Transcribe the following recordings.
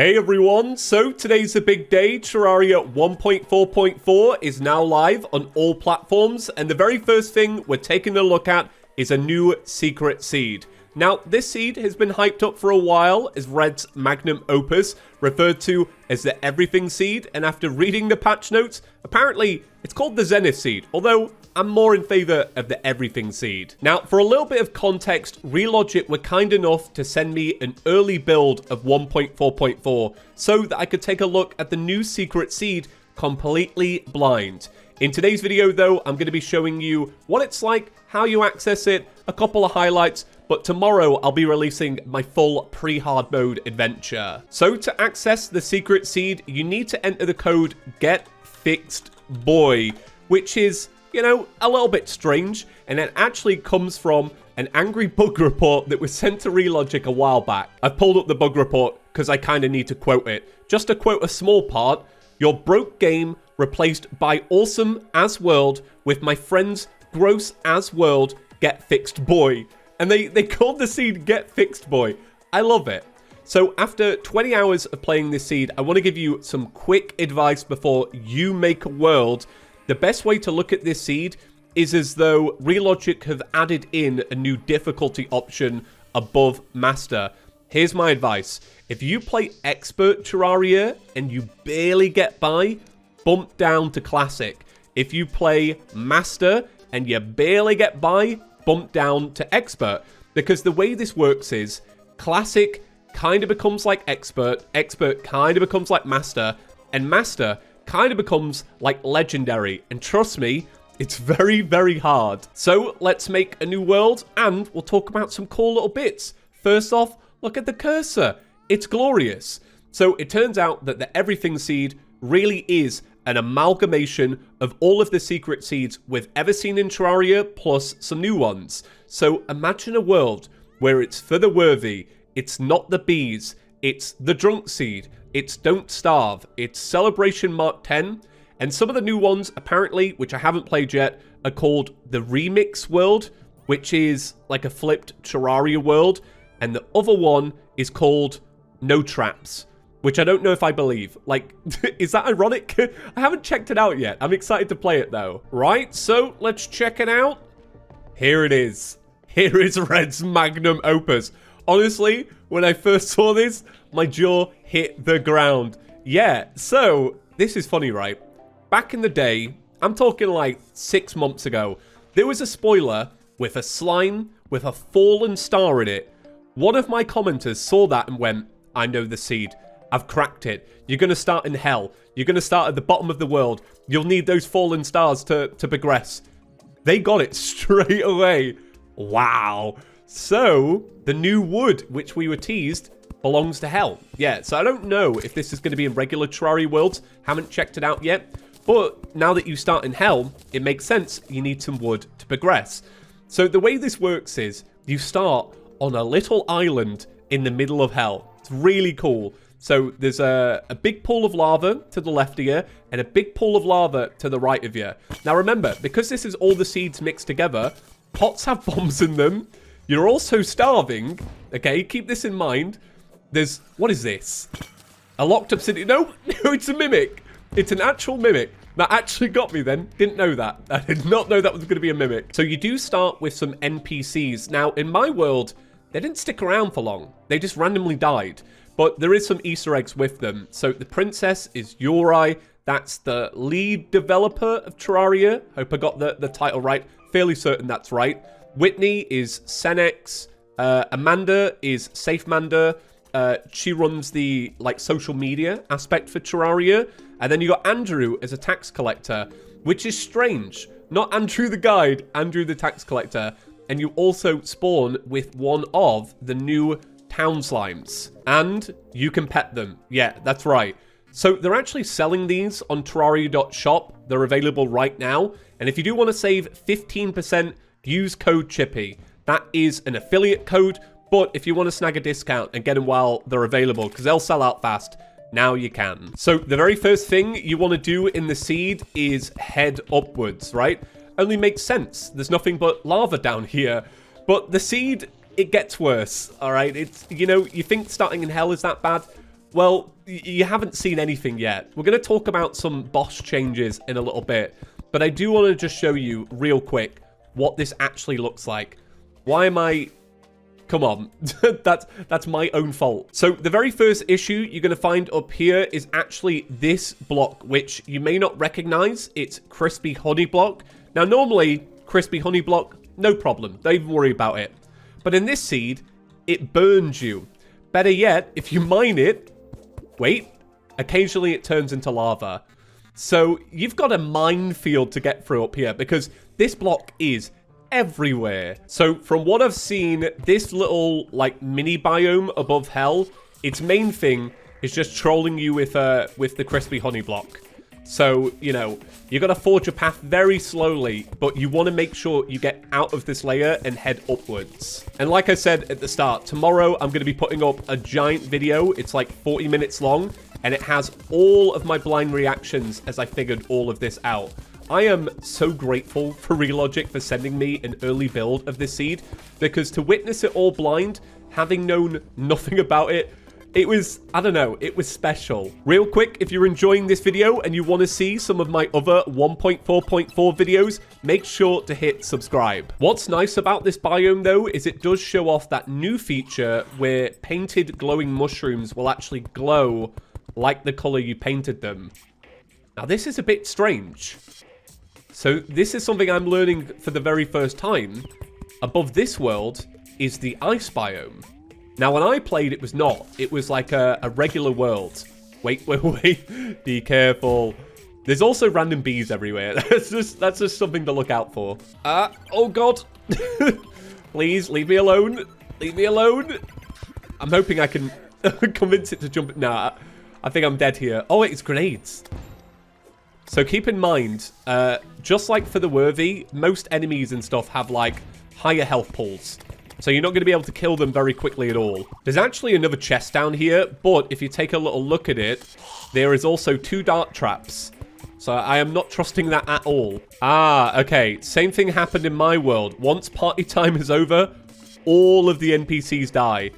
Hey everyone, so today's a big day. Terraria 1.4.4 is now live on all platforms, and the very first thing we're taking a look at is a new secret seed. Now, this seed has been hyped up for a while as Red's Magnum Opus, referred to as the Everything Seed, and after reading the patch notes, apparently it's called the Zenith Seed, although I'm more in favor of the Everything Seed. Now, for a little bit of context, Relogic were kind enough to send me an early build of 1.4.4 so that I could take a look at the new secret seed completely blind. In today's video, though, I'm going to be showing you what it's like, how you access it, a couple of highlights, but tomorrow I'll be releasing my full pre-hard mode adventure. So to access the secret seed, you need to enter the code getfixedboi, which is, you know, a little bit strange, and it actually comes from an angry bug report that was sent to Relogic a while back. I've pulled up the bug report because I kind of need to quote it. Just to quote a small part: "Your broke game replaced by awesome as world with my friend's gross as world get fixed boy." And they called the seed Get Fixed Boy. I love it. So after 20 hours of playing this seed, I want to give you some quick advice before you make a world. The best way to look at this seed is as though Relogic have added in a new difficulty option above Master. Here's my advice. If you play Expert Terraria and you barely get by, bump down to Classic. If you play Master and you barely get by, bump down to Expert. Because the way this works is Classic kind of becomes like Expert, Expert kind of becomes like Master, and Master kind of becomes like Legendary. And trust me, it's very, very hard. So let's make a new world and we'll talk about some cool little bits. First off, look at the cursor. It's glorious. So it turns out that the Everything Seed really is an amalgamation of all of the secret seeds we've ever seen in Terraria, plus some new ones. So imagine a world where it's for the worthy, it's not the bees, it's the drunk seed, it's don't starve, it's celebration Mark 10, and some of the new ones, apparently, which I haven't played yet, are called the Remix World, which is like a flipped Terraria world, and the other one is called No Traps, which I don't know if I believe. Like, is that ironic? I haven't checked it out yet. I'm excited to play it, though. Right, so let's check it out. Here it is. Here is Red's Magnum Opus. Honestly, when I first saw this, my jaw hit the ground. Yeah, so this is funny, right? Back in the day, I'm talking like 6 months ago, there was a spoiler with a slime with a fallen star in it. One of my commenters saw that and went, "I know the seed. I've cracked it. You're going to start in hell. You're going to start at the bottom of the world. You'll need those fallen stars to progress." They got it straight away. Wow. So, the new wood, which we were teased, belongs to hell. Yeah, so I don't know if this is going to be in regular Terraria worlds. Haven't checked it out yet. But now that you start in hell, it makes sense you need some wood to progress. So the way this works is you start on a little island in the middle of hell. It's really cool. So there's a big pool of lava to the left of you and a big pool of lava to the right of you. Now remember, because this is all the seeds mixed together, pots have bombs in them. You're also starving. Okay, keep this in mind. There's, what is this? A locked up city. No, it's a mimic. It's an actual mimic. That actually got me then. Didn't know that. I did not know that was going to be a mimic. So you do start with some NPCs. Now, in my world, they didn't stick around for long. They just randomly died. But there is some Easter eggs with them. So the princess is Yuri. That's the lead developer of Terraria. Hope I got the title right. Fairly certain that's right. Whitney is Senex. Amanda is SafeMander. She runs the social media aspect for Terraria. And then you got Andrew as a tax collector, which is strange. Not Andrew the guide, Andrew the tax collector. And you also spawn with one of the new town slimes. And you can pet them. Yeah, that's right. So they're actually selling these on Terraria.shop. They're available right now. And if you do want to save 15%, use code Chippy. That is an affiliate code. But if you want to snag a discount and get them while they're available, because they'll sell out fast, now you can. So the very first thing you want to do in the seed is head upwards, right? Only makes sense. There's nothing but lava down here. But the seed, it gets worse, all right? It's, you know, you think starting in hell is that bad? Well, you haven't seen anything yet. We're going to talk about some boss changes in a little bit, but I do want to just show you real quick what this actually looks like. Why am I... Come on, that's my own fault. So the very first issue you're going to find up here is actually this block, which you may not recognize. It's Crispy Honey Block. Now, normally, Crispy Honey Block, no problem. Don't even worry about it. But in this seed, it burns you. Better yet, if you mine it, wait, occasionally it turns into lava. So you've got a minefield to get through up here because this block is everywhere. So from what I've seen, this little like mini biome above hell, its main thing is just trolling you with the Crispy Honey Block. So, you know, you got to forge a path very slowly, but you want to make sure you get out of this layer and head upwards. And like I said at the start, tomorrow I'm going to be putting up a giant video. It's like 40 minutes long, and it has all of my blind reactions as I figured all of this out. I am so grateful for Relogic for sending me an early build of this seed, because to witness it all blind, having known nothing about it, it was, I don't know, it was special. Real quick, if you're enjoying this video and you want to see some of my other 1.4.4 videos, make sure to hit subscribe. What's nice about this biome though, is it does show off that new feature where painted glowing mushrooms will actually glow like the color you painted them. Now this is a bit strange. So this is something I'm learning for the very first time. Above this world is the ice biome. Now, when I played, it was not. It was like a regular world. Wait. Be careful. There's also random bees everywhere. That's just something to look out for. Oh, God. Please, leave me alone. Leave me alone. I'm hoping I can convince it to jump. Nah, I think I'm dead here. Oh, wait, it's grenades. So keep in mind, just like for the worthy, most enemies and stuff have, like, higher health pools. So you're not going to be able to kill them very quickly at all. There's actually another chest down here, but if you take a little look at it, there is also 2 dart traps. So I am not trusting that at all. Ah, okay. Same thing happened in my world. Once party time is over, all of the NPCs die.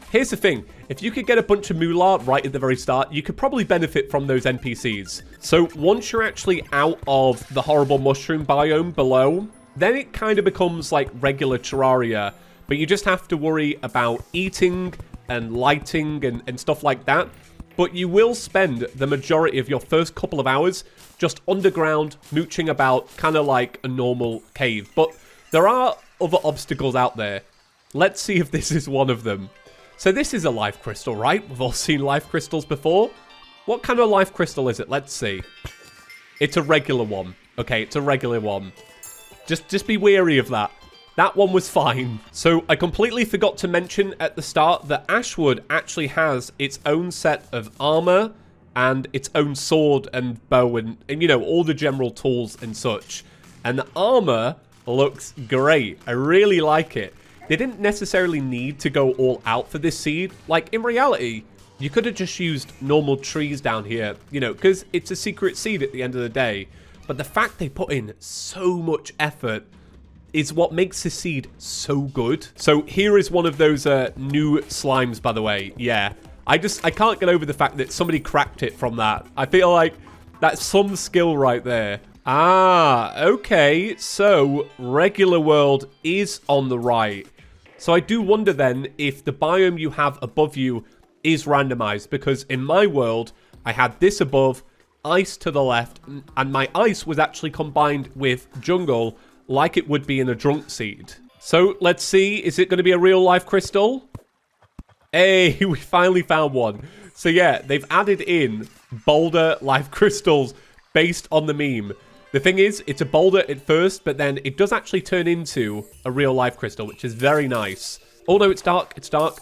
Here's the thing. If you could get a bunch of moolah right at the very start, you could probably benefit from those NPCs. So once you're actually out of the horrible mushroom biome below, then it kind of becomes like regular Terraria. But you just have to worry about eating and lighting and stuff like that. But you will spend the majority of your first couple of hours just underground, mooching about, kind of like a normal cave. But there are other obstacles out there. Let's see if this is one of them. So this is a life crystal, right? We've all seen life crystals before. What kind of life crystal is it? Let's see. It's a regular one. Okay, it's a regular one. Just be wary of that. That one was fine. So I completely forgot to mention at the start that Ashwood actually has its own set of armor and its own sword and bow and you know, all the general tools and such. And the armor looks great. I really like it. They didn't necessarily need to go all out for this seed. Like, in reality, you could have just used normal trees down here, you know, because it's a secret seed at the end of the day. But the fact they put in so much effort is what makes this seed so good. So here is one of those new slimes, by the way. Yeah, I can't get over the fact that somebody cracked it from that. I feel like that's some skill right there. Ah, okay. So regular world is on the right. So I do wonder then if the biome you have above you is randomized, because in my world, I had this above, ice to the left, and my ice was actually combined with jungle, like it would be in a drunk seed. So let's see, is it going to be a real life crystal? Hey, we finally found one. So yeah, they've added in boulder life crystals based on the meme. The thing is, it's a boulder at first, but then it does actually turn into a real life crystal, which is very nice. Oh no, it's dark, it's dark.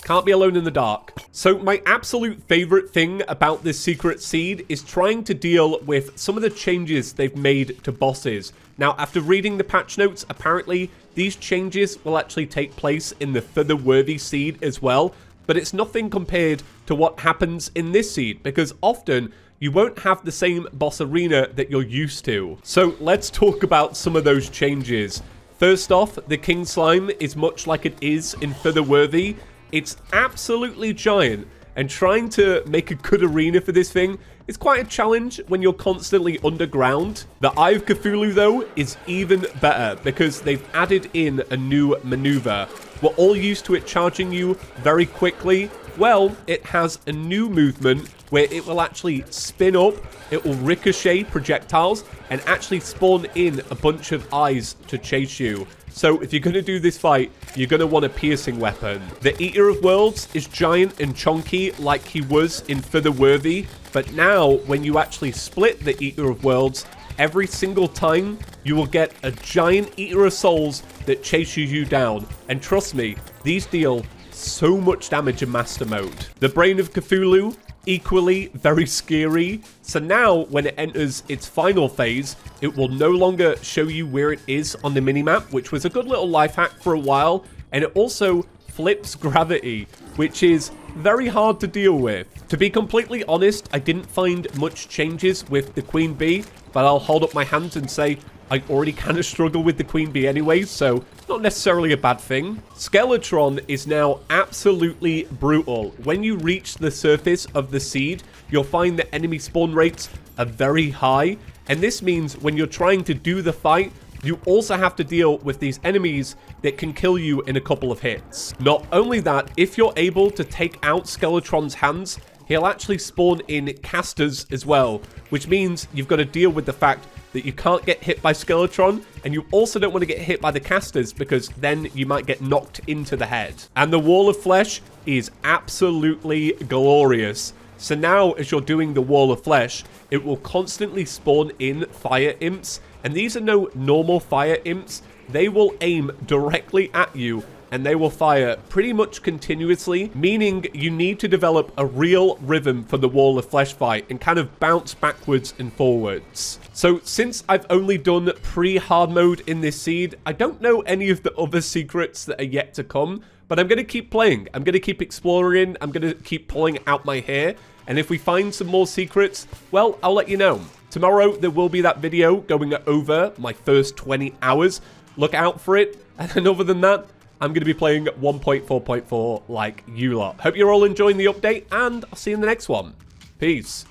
Can't be alone in the dark. So my absolute favorite thing about this secret seed is trying to deal with some of the changes they've made to bosses. Now, after reading the patch notes, apparently these changes will actually take place in the further worthy seed as well, but it's nothing compared to what happens in this seed, because often you won't have the same boss arena that you're used to. So let's talk about some of those changes. First off, the King Slime is much like it is in Further Worthy. It's absolutely giant, And trying to make a good arena for this thing is quite a challenge when you're constantly underground. The Eye of Cthulhu, though, is even better because they've added in a new maneuver. We're all used to it charging you very quickly. Well, it has a new movement where it will actually spin up, it will ricochet projectiles, and actually spawn in a bunch of eyes to chase you. So if you're going to do this fight, you're going to want a piercing weapon. The Eater of Worlds is giant and chunky like he was in For the Worthy, but now when you actually split the Eater of Worlds, every single time you will get a giant Eater of Souls that chases you down. And trust me, these deal so much damage in Master Mode. The Brain of Cthulhu, equally very scary. So now when it enters its final phase, it will no longer show you where it is on the minimap, which was a good little life hack for a while. And it also flips gravity, which is very hard to deal with. To be completely honest, I didn't find much changes with the Queen Bee, but I'll hold up my hands and say I already kind of struggle with the Queen Bee anyway, so not necessarily a bad thing. Skeletron is now absolutely brutal. When you reach the surface of the seed, you'll find that enemy spawn rates are very high, and this means when you're trying to do the fight, you also have to deal with these enemies that can kill you in a couple of hits. Not only that, if you're able to take out Skeletron's hands, he'll actually spawn in casters as well, which means you've got to deal with the fact that you can't get hit by Skeletron, and you also don't want to get hit by the casters because then you might get knocked into the head. And the Wall of Flesh is absolutely glorious. So now as you're doing the Wall of Flesh, it will constantly spawn in fire imps, and these are no normal fire imps. They will aim directly at you and they will fire pretty much continuously, meaning you need to develop a real rhythm for the Wall of Flesh fight and kind of bounce backwards and forwards. So since I've only done pre-hard mode in this seed, I don't know any of the other secrets that are yet to come, but I'm going to keep playing. I'm going to keep exploring. I'm going to keep pulling out my hair. And if we find some more secrets, well, I'll let you know. Tomorrow, there will be that video going over my first 20 hours. Look out for it. And then other than that, I'm going to be playing 1.4.4 like you lot. Hope you're all enjoying the update, and I'll see you in the next one. Peace.